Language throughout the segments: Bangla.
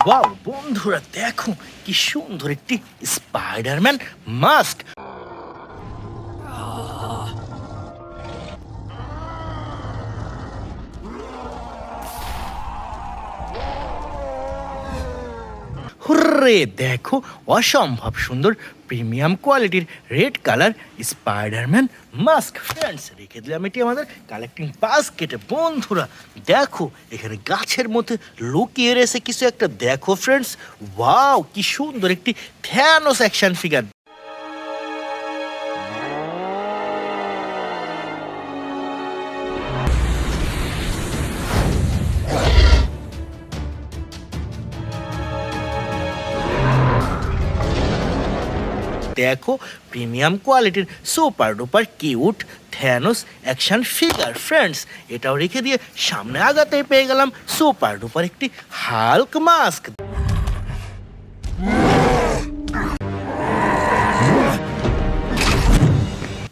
ওয়াও বন্ধুরা, দেখো কি সুন্দর একটি স্পাইডারম্যান মাস্ক। হুররে, দেখো অসম্ভব সুন্দর প্রিমিয়াম কোয়ালিটির red colour Spiderman mask. Friends, রেখে দিলাম এটি আমাদের কালেক্টিং বাস্কেটে। বন্ধুরা দেখো, এখানে গাছের মধ্যে লুকিয়ে রয়েছে কিছু একটা। দেখো ফ্রেন্ডস, ওয়াও কি সুন্দর একটি থ্যানোস অ্যাকশন ফিগার। দেখো প্রিমিয়াম কোয়ালিটির super duper cute Thanos action figure. Friends, এটাও রেখে দিয়ে সামনে আগাতে পেয়ে গেলাম সুপার ডুপার একটি হাল্ক মাস্ক।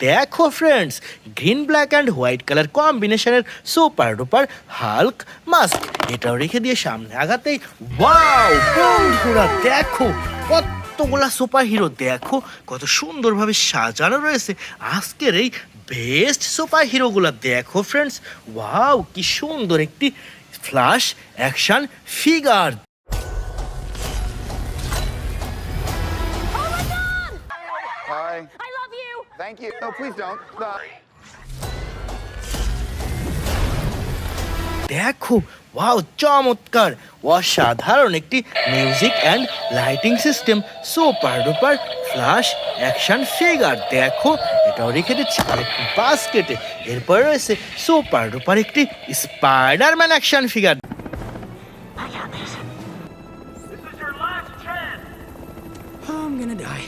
দেখো friends, green black and white colour কম্বিনেশনের সুপার ডুপার হাল্ক মাস্ক। এটাও রেখে দিয়ে সামনে আগাতেই ওয়াও বন্ধুরা, দেখো কতগুলা সুপার হিরো। দেখো কত সুন্দরভাবে সাজানো রয়েছে আজকের এই বেস্ট সুপার হিরোগুলা। দেখো ফ্রেন্ডস, ওয়াও কি সুন্দর একটি flash action figure. Hi. I love you. Thank you. No, please don't. দেখো ওয়াও চমৎকার অসাধারণ একটি music and lighting system super duper flash action figure. দেখো এটাও রেখে দিচ্ছি আরেকটি বাস্কেটে। এরপরে রয়েছে সুপার ডুপার একটি Spiderman action figure. I'm gonna die.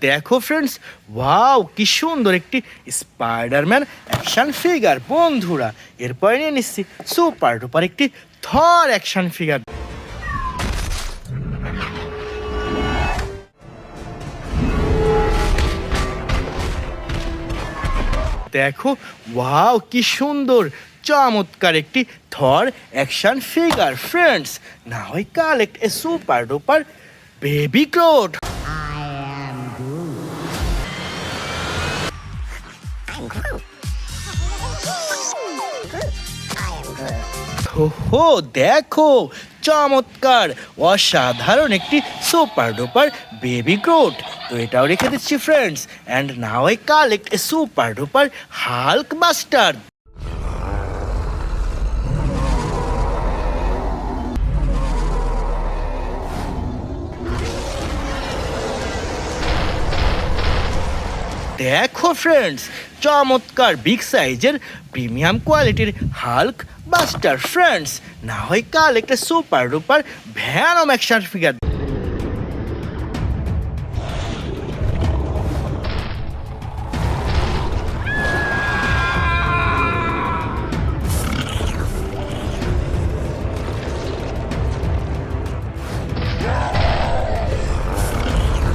দেখো ফ্রেন্ডস, ওয়াও কি সুন্দর একটি স্পাইডারম্যান অ্যাকশন ফিগার। বন্ধুরা এরপরে নিয়ে নিচ্ছি সুপার ডুপার একটি থর অ্যাকশন ফিগার। দেখো ওয়াও কি সুন্দর চমৎকার একটি থর অ্যাকশন ফিগার। ফ্রেন্ডস, না হয় collect a super duper baby গ্রোট। হো দেখো চমৎকার অসাধারণ একটি সুপার ডুপার বেবি গ্রোট। তো এটাও রেখে দিচ্ছি friends. And now I collect a super duper Hulk buster. দেখো ফ্রেন্ডস, চমৎকার বিগ সাইজের প্রিমিয়াম কোয়ালিটির হাল্ক বাস্টার। ফ্রেন্ডস, না হয় কাল একটা super duper Venom action figure.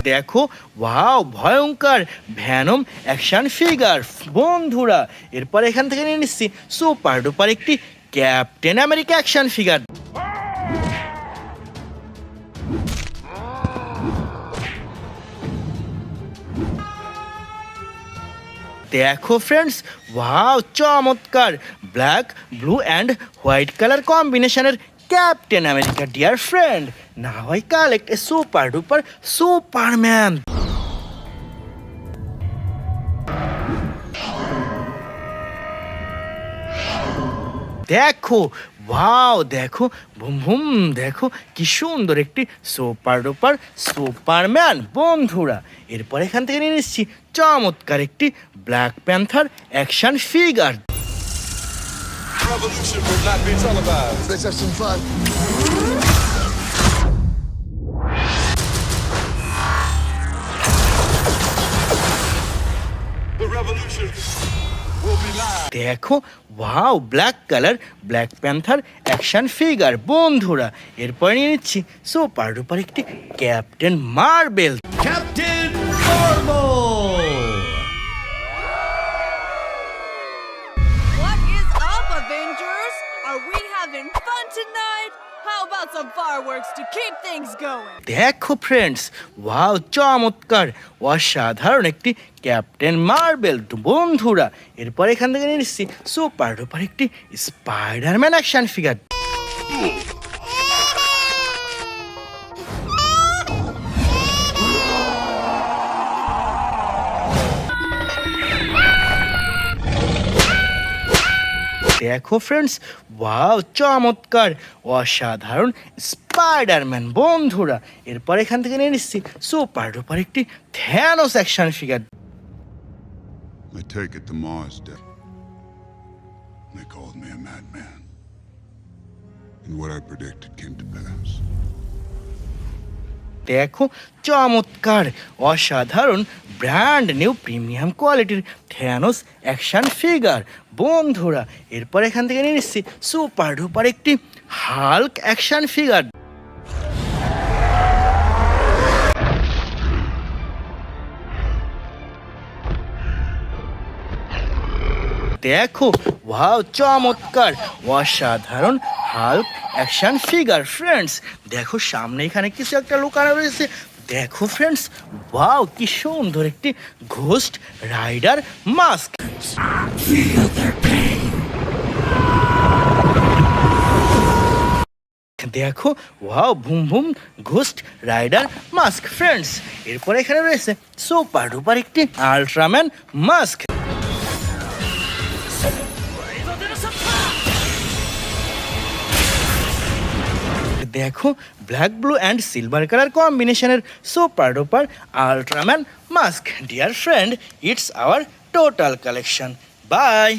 দেখো ওয়াও ভয়ঙ্কর ভ্যানম অ্যাকশন ফিগার। বন্ধুরা এরপর এখান থেকে নিয়ে নিচ্ছি সুপার ডুপার একটি ক্যাপ্টেন আমেরিকা অ্যাকশন ফিগার। দেখো ফ্রেন্ডস, ওয়াও চমৎকার black blue and white colour কম্বিনেশনের ক্যাপ্টেন আমেরিকা ডিয়ার ফ্রেন্ড। না হয় collect a super duper Superman. দেখো ওয়াও, দেখো ভুম ভুম, দেখো কি সুন্দর একটি সুপার ডুপার সুপারম্যান। বন্ধুরা এরপর এখান থেকে নিয়ে নিচ্ছি চমৎকার একটি black panther action figure. Revolution will not be televised. Let's have some fun. The revolution will be live. দেখো wow black colour black panther action figure. বন্ধুরা এরপর নিয়ে নিচ্ছি সুপার ডুপার একটি captain marble. Captain Marvel! What Avengers, are we having fun tonight? How about some fireworks to keep things going? দেখো ফ্রেন্ডস, ওয়াও চমৎকার অসাধারণ একটি ক্যাপ্টেন মার্বেল বন্ধুরা। এরপর এখান থেকে নিয়ে নিচ্ছি সুপার ডুপার একটি স্পাইডারম্যান অ্যাকশন ফিগার। দেখো ফ্রেন্ডস, ওয়াও চমৎকার অসাধারণ স্পাইডারম্যান বন্ধুরা। এরপর এখান থেকে নিয়ে নিচ্ছি সুপার ডুপার একটি Thanos action figure. I take it to Mars, Dad. They called me a madman. And what I predicted came to pass. দেখো চমৎকার অসাধারণ ব্র্যান্ড নিউ প্রিমিয়াম কোয়ালিটির থ্যানোস অ্যাকশন ফিগার বন্ধুরা। এরপর এখান থেকে নিয়ে নিচ্ছি সুপার ডুপার একটি হাল্ক অ্যাকশন ফিগার। দেখো ওয়াও চমৎকার অসাধারণ হাল্ক অ্যাকশন ফিগার ফ্রেন্ডস। দেখো সামনে এখানে কিছু একটা লুকানো রয়েছে। দেখো ফ্রেন্ডস, ওয়াও কি সুন্দর একটি ঘোস্ট রাইডার মাস্ক। দেখো ওয়াও ভুম ভুম ঘোস্ট রাইডার মাস্ক ফ্রেন্ডস। এরপর এখানে রয়েছে সুপার ডুপার একটি আল্ট্রাম্যান মাস্ক। দেখো black blue and silver colour কম্বিনেশনের super duper Ultraman mask. Dear friend, it's our total collection. By.